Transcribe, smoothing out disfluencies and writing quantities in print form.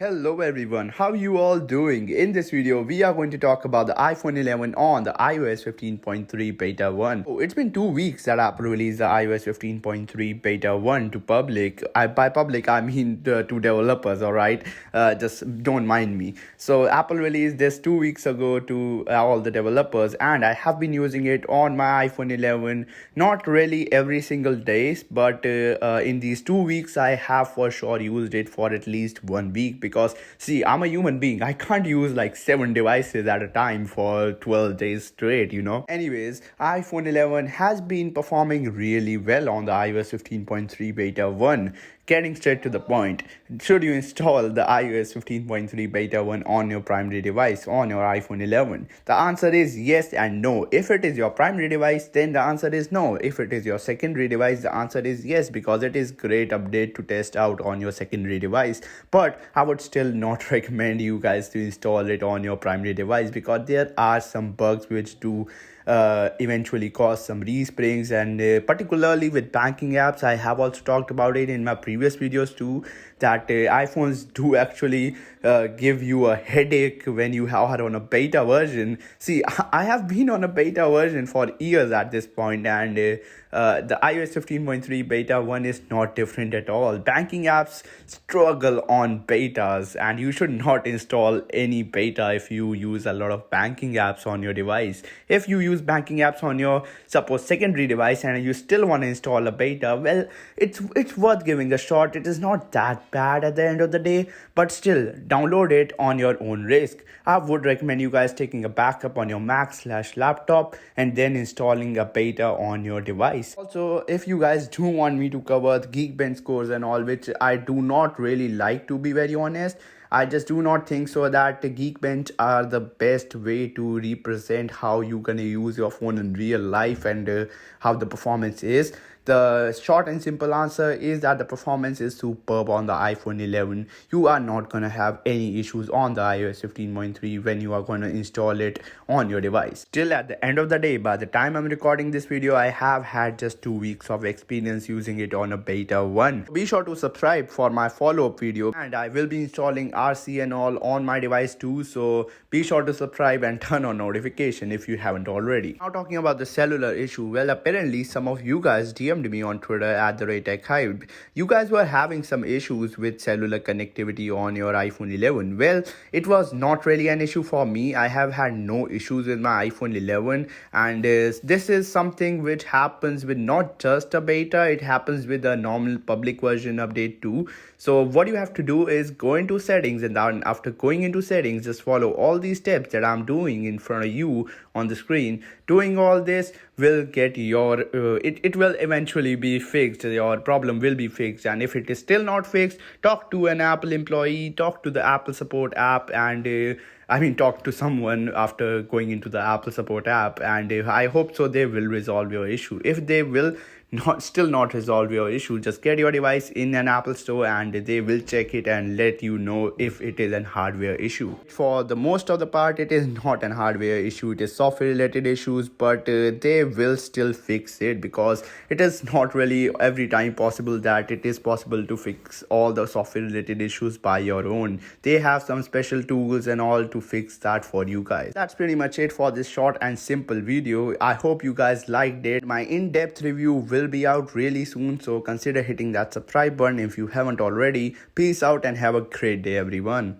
Hello everyone, how you all doing? In this video, we are going to talk about the iPhone 11 on the iOS 15.3 Beta 1. Oh, it's been 2 weeks that Apple released the iOS 15.3 Beta 1 to public. By public, I mean to developers, alright? Just don't mind me. So Apple released this 2 weeks ago to all the developers, and I have been using it on my iPhone 11, not really every single day, but in these 2 weeks, I have for sure used it for at least 1 week. Because see, I'm a human being. I can't use like 7 devices at a time for 12 days straight. Anyways, iPhone 11 has been performing really well on the iOS 15.3 beta 1. Getting straight to the point, should you install the iOS 15.3 beta 1 on your primary device on your iPhone 11? The answer is yes and no. If it is your primary device, then the answer is no. If it is your secondary device, the answer is yes, because it is great update to test out on your secondary device. But I would still not recommend you guys to install it on your primary device, because there are some bugs which do eventually cause some resprings, and particularly with banking apps. I have also talked about it in my previous videos too, that iPhones do actually give you a headache when you are on a beta version. See, I have been on a beta version for years at this point, and the iOS 15.3 beta 1 is not different at all. Banking apps struggle on betas, and you should not install any beta if you use a lot of banking apps on your device. If you use banking apps on your suppose secondary device and you still want to install a beta, well, it's worth giving a shot. It is not that bad at the end of the day, but still download it on your own risk. I would recommend you guys taking a backup on your Mac/laptop and then installing a beta on your device. Also, if you guys do want me to cover the Geekbench scores and all, which I do not really like, to be very honest, I just do not think so that Geekbench are the best way to represent how you're gonna use your phone in real life and how the performance is. The short and simple answer is that the performance is superb on the iPhone 11. You are not going to have any issues on the iOS 15.3 when you are going to install it on your device. Still, at the end of the day, by the time I'm recording this video, I have had just 2 weeks of experience using it on a beta 1. Be sure to subscribe for my follow-up video, and I will be installing RC and all on my device too, so be sure to subscribe and turn on notification if you haven't already. Now, talking about the cellular issue, well, apparently some of you guys DM'd me on Twitter at the rate @techhyped. You guys were having some issues with cellular connectivity on your iPhone 11. Well, it was not really an issue for me. I have had no issues with my iPhone 11, and this is something which happens with not just a beta, it happens with a normal public version update too. So what you have to do is go into settings, and then after going into settings, just follow all these steps that I'm doing in front of you on the screen. Doing all this will get your it will eventually be fixed. Your problem will be fixed, and if it is still not fixed, talk to an Apple employee, talk to the Apple support app, and talk to someone after going into the Apple support app, and I hope so they will resolve your issue. If they will still not resolve your issue, just get your device in an Apple store and they will check it and let you know if it is an hardware issue. For the most of the part, it is not an hardware issue, it is software related issues, but they will still fix it, because it is not really every time possible that it is possible to fix all the software related issues by your own. They have some special tools and all to fix that for you guys. That's pretty much it for this short and simple video. I hope you guys liked it. My in-depth review will be out really soon, so consider hitting that subscribe button if you haven't already. Peace out and have a great day, everyone.